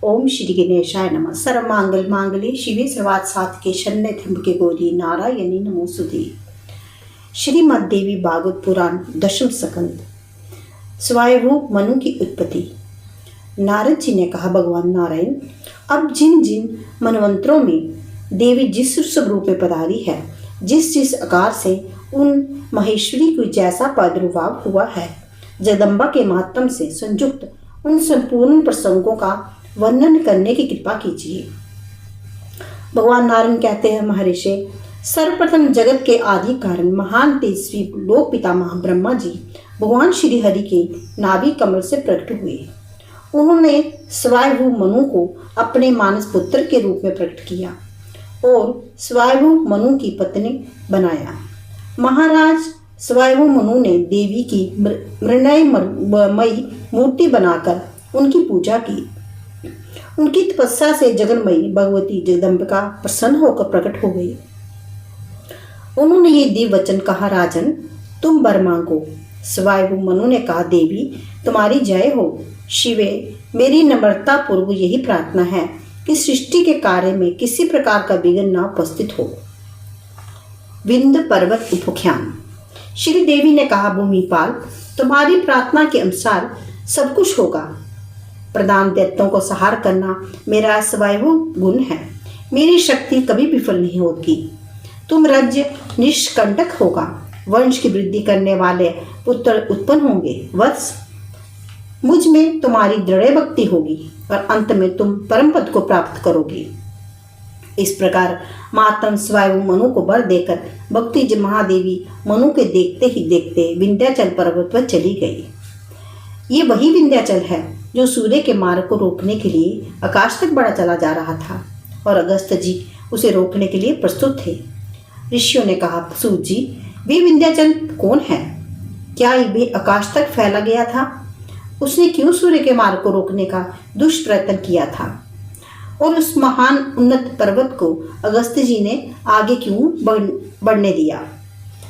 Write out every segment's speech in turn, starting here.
ओम श्री गणेशाय नमः। सर्वमंगल मांगल्ये शिवे सर्वार्थ साधिके शरण्ये त्र्यंबके गौरी नारायणी नमोस्तुते। श्रीमद् देवी भागवत पुराण दशम स्कंद। स्वयंभू मनु की उत्पत्ति। नारद जी ने कहा, भगवान नारायण, अब जिन जिन मनवंतरों में देवी जिस स्वरूप में पधारी है, जिस जिस आकार से उन महेश्वरी को जैसा प्रादुर्भाव हुआ है, जगदम्बा के मातम से संयुक्त उन संपूर्ण प्रसंगों का वर्णन करने की कृपा कीजिए। भगवान नारायण कहते हैं, महर्षि, सर्वप्रथम जगत के आदि कारण महान तेजस्वी लोक पितामह ब्रह्मा जी भगवान श्री हरि के नाभि कमल से प्रकट हुए। उन्होंने स्वयंभू मनु को अपने मानस पुत्र के रूप में प्रकट किया और स्वयंभू मनु की पत्नी बनाया। महाराज स्वयंभू मनु ने देवी की मृण्मयी मूर्ति बनाकर उनकी पूजा की। उनकी तपस्या से जगन्मयी भगवती जगदम्बिका प्रसन्न होकर प्रकट हो गई। उन्होंने ये दिव्य वचन कहा, राजन, तुम वर मांगो। स्वयंभू मनु ने कहा, देवी तुम्हारी जय हो। शिवे, मेरी नम्रता पूर्व यही प्रार्थना है कि सृष्टि के कार्य में किसी प्रकार का विघ्न न उपस्थित हो। विंध्य पर्वत उपाख्यान। श्री देवी ने कहा, भूमिपाल, तुम्हारी प्रार्थना के अनुसार सब कुछ होगा। प्रधान दैत्यों को संहार करना मेरा स्वयंभू गुण है। मेरी शक्ति कभी विफल नहीं होगी। तुम राज्य निष्कंटक होगा। वंश की वृद्धि करने वाले पुत्र उत्पन्न होंगे। वत्स, मुझ में तुम्हारी दृढ़ भक्ति होगी और अंत में तुम परम पद को प्राप्त करोगे। इस प्रकार मातम स्वयंभू मनु को वर देकर भक्ति महादेवी मनु के देखते ही देखते विंध्याचल पर्वत पर चली गई। ये वही विंध्याचल है जो सूर्य के मार्ग को रोकने के लिए आकाश तक बढ़ा चला जा रहा था और अगस्त जी उसे रोकने के लिए प्रस्तुत थे। ऋषियों ने कहा, सूत जी, वे विंध्याचल कौन है? क्या वे आकाश तक फैला गया था? उसने क्यों सूर्य के मार्ग को रोकने का दुष्प्रयत्न किया था और उस महान उन्नत पर्वत को अगस्त जी ने आगे क्यों बढ़ने दिया?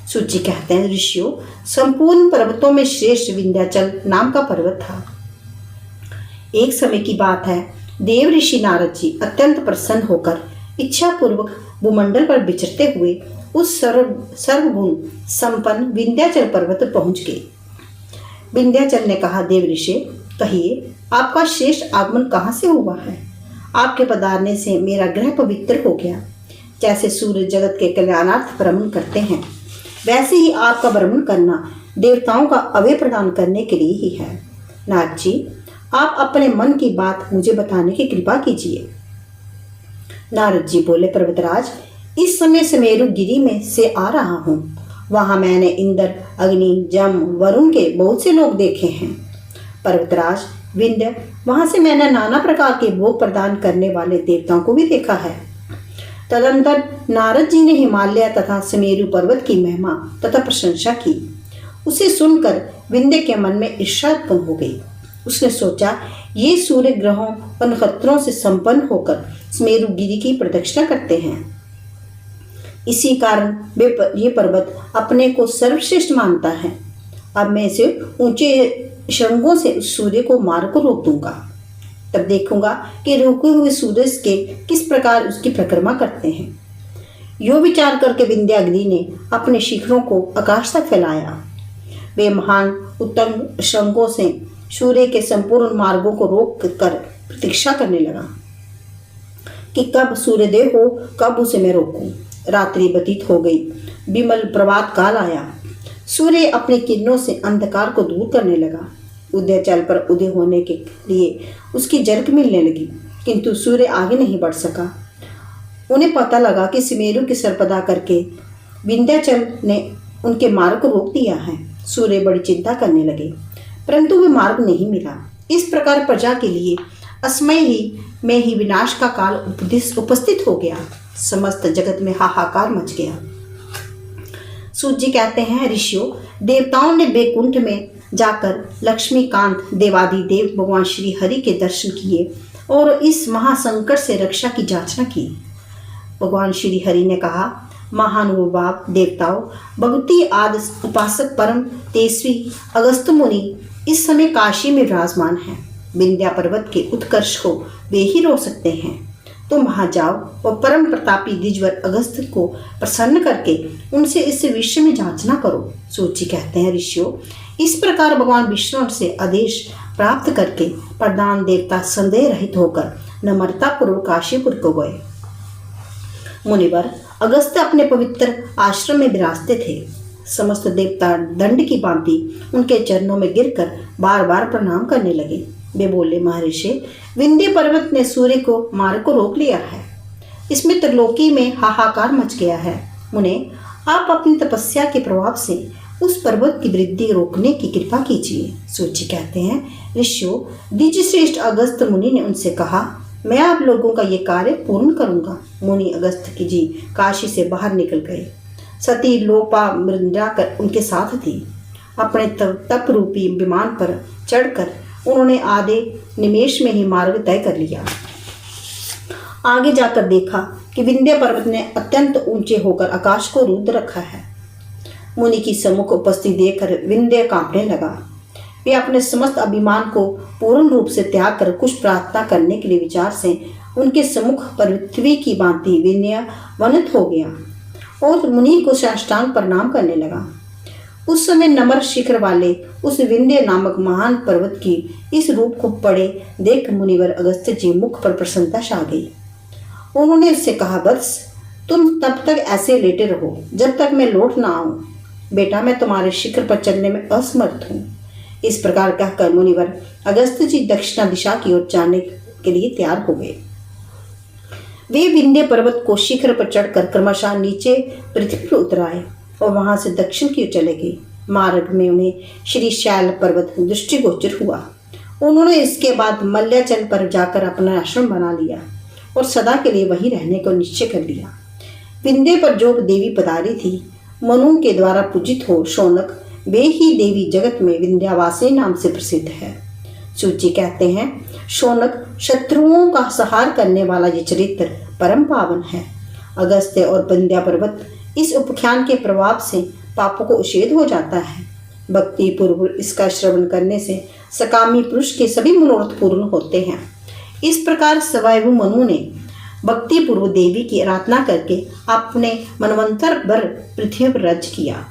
सूची कहते हैं, ऋषियों, संपूर्ण पर्वतों में श्रेष्ठ विंध्याचल नाम का पर्वत था। एक समय की बात है, देव ऋषि नारद जी अत्यंत प्रसन्न होकर इच्छा पूर्वक भूमंडल पर विचरते हुए उस सर्वगुण संपन्न विंध्याचल पर्वत पर पहुंच गए। विंध्याचल ने कहा, देव ऋषि, कहिए, आपका श्रेष्ठ आगमन कहाँ से हुआ है? आपके पधारने से मेरा ग्रह पवित्र हो गया। जैसे सूर्य जगत के कल्याणार्थ भ्रमण करते हैं, वैसे ही आपका भ्रमण करना देवताओं का अभय प्रदान करने के लिए ही है। नाथ जी, आप अपने मन की बात मुझे बताने की कृपा कीजिए। नारद जी बोले, पर्वतराज, इस समय सुमेरु गिरी में से आ रहा हूँ। वहां मैंने इंद्र, अग्नि, जम, वरुण के बहुत से लोग देखे हैं। पर्वतराज विंध्य, वहां से मैंने नाना प्रकार के भोग प्रदान करने वाले देवताओं को भी देखा है। तदंतर नारद जी ने हिमालय तथा सुमेरु पर्वत की महिमा तथा प्रशंसा की। उसे सुनकर विंध्य के मन में ईर्ष्या उत्पन्न हो गई। उसने सोचा, ये सूर्य ग्रहों और नक्षत्रों से संपन्न होकर सुमेरु गिरी की प्रदक्षिणा करते हैं। इसी कारण ये पर्वत अपने को सर्वश्रेष्ठ मानता है। अब मैं इसे ऊंचे श्रृंगों से उस सूर्य को मार को रोक दूंगा। तब देखूंगा कि रोके हुए सूर्य के किस प्रकार उसकी परिक्रमा करते हैं। यो विचार करके विंध्यागिरि ने अपने शिखरों को आकाश तक फैलाया। वे महान उत्तम श्रृंगों से सूर्य के संपूर्ण मार्गों को रोक कर प्रतीक्षा करने लगा कि कब सूर्योदय हो, कब उसे मैं रोकूं। रात्रि व्यतीत हो गई। विमल प्रभात काल आया। सूर्य अपने किरणों से अंधकार को दूर करने लगा। उदयाचल पर उदय होने के लिए उसकी झलक मिलने लगी, किंतु सूर्य आगे नहीं बढ़ सका। उन्हें पता लगा कि सुमेरु की सर्पदा करके विंध्याचल ने उनके मार्ग को रोक दिया है। सूर्य बड़ी चिंता करने लगे, परंतु वे मार्ग नहीं मिला। इस प्रकार प्रजा के लिए असमय में ही विनाश का काल उपस्थित हो गया। समस्त जगत में हाहाकार मच गया। सूत जी कहते हैं, ऋषियों, देवताओं ने बैकुंठ में जाकर लक्ष्मीकांत देवादिदेव भगवान श्री हरि के दर्शन किए और इस महासंकट से रक्षा की याचना की। भगवान श्री हरि ने कहा, महानुभाव देवताओं, भगवती आदि उपासक परम तेजस्वी अगस्त मुनि इस समय काशी में विराजमान है। विंध्या पर्वत के उत्कर्ष को वे ही रोक सकते हैं। तुम वहां जाओ और परम प्रतापी द्विजवर अगस्त्य को प्रसन्न करके उनसे इस विषय में जांचना करो। सूची कहते हैं, ऋषियों, इस प्रकार भगवान विष्णु से आदेश प्राप्त करके प्रधान देवता संदेह रहित होकर नम्रता पूर्वक काशीपुर को गए। मुनिवर अगस्त्य अपने पवित्र आश्रम में विराजते थे। समस्त देवता दंड की भांति उनके चरणों में गिरकर बार बार प्रणाम करने लगे। वे बोले, महर्षि, विंध्य पर्वत ने सूर्य को मार्ग को रोक लिया है। इसमें त्रिलोकी में हाहाकार मच गया है। मुने, आप अपनी तपस्या के प्रभाव से उस पर्वत की वृद्धि रोकने की कृपा कीजिए। सूची कहते हैं, ऋषियों, द्विजश्रेष्ठ अगस्त्य मुनि ने उनसे कहा, मैं आप लोगों का ये कार्य पूर्ण करूंगा। मुनि अगस्त्य जी काशी से बाहर निकल गए। सती लोपा मृंदा कर उनके साथ थी। अपने तप रूपी विमान पर चढ़कर उन्होंने आधे निमेष में ही मार्ग तय कर लिया। आगे जाकर देखा कि विंध्य पर्वत ने अत्यंत ऊंचे होकर आकाश को रुद्ध रखा है। मुनि की सम्मुख उपस्थिति देखकर विंध्य कांपने लगा। वे अपने समस्त अभिमान को पूर्ण रूप से त्याग कर कुछ प्रार्थना करने के लिए विचार से उनके सम्मुख पृथ्वी की भांति विनय वनित हो गया और मुनि को साष्टांग प्रणाम करने लगा। उस समय नम्र शिखर वाले उस विंध्य नामक महान पर्वत की इस रूप को पड़े देख मुनिवर अगस्त्य जी मुख पर प्रसन्नता छा गई। उन्होंने उससे कहा, वत्स, तुम तब तक ऐसे लेटे रहो जब तक मैं लौट ना आऊं। बेटा, मैं तुम्हारे शिखर पर चलने में असमर्थ हूँ। इस प्रकार कहकर मुनिवर अगस्त्य जी दक्षिणा दिशा की ओर जाने के लिए तैयार हो गए। वे विंध्य पर्वत को शिखर पर चढ़कर क्रमशः नीचे पृथ्वी पर उतर आए और वहां से दक्षिण की ओर चले गए। मार्ग में उन्हें श्री शैल पर्वत दृष्टिगोचर हुआ। उन्होंने इसके बाद मल्याचल पर जाकर अपना आश्रम बना लिया और सदा के लिए वहीं रहने को निश्चय कर लिया। विंध्य पर जो देवी पधारी थी, मनु के द्वारा पूजित हो शौनक, वे ही देवी जगत में विंध्यावासिनी नाम से प्रसिद्ध है। सूची कहते हैं, शौनक शत्रुओं का संहार करने वाला ये चरित्र परम पावन है। अगस्त्य और विंध्या पर्वत इस उपाख्यान के प्रभाव से पापों को उच्छेद हो जाता है। भक्ति पूर्व इसका श्रवण करने से सकामी पुरुष के सभी मनोरथ पूर्ण होते हैं। इस प्रकार स्वयं मनु ने भक्ति पूर्व देवी की आराधना करके अपने मनवंतर भर पृथ्वी पर राज्य किया।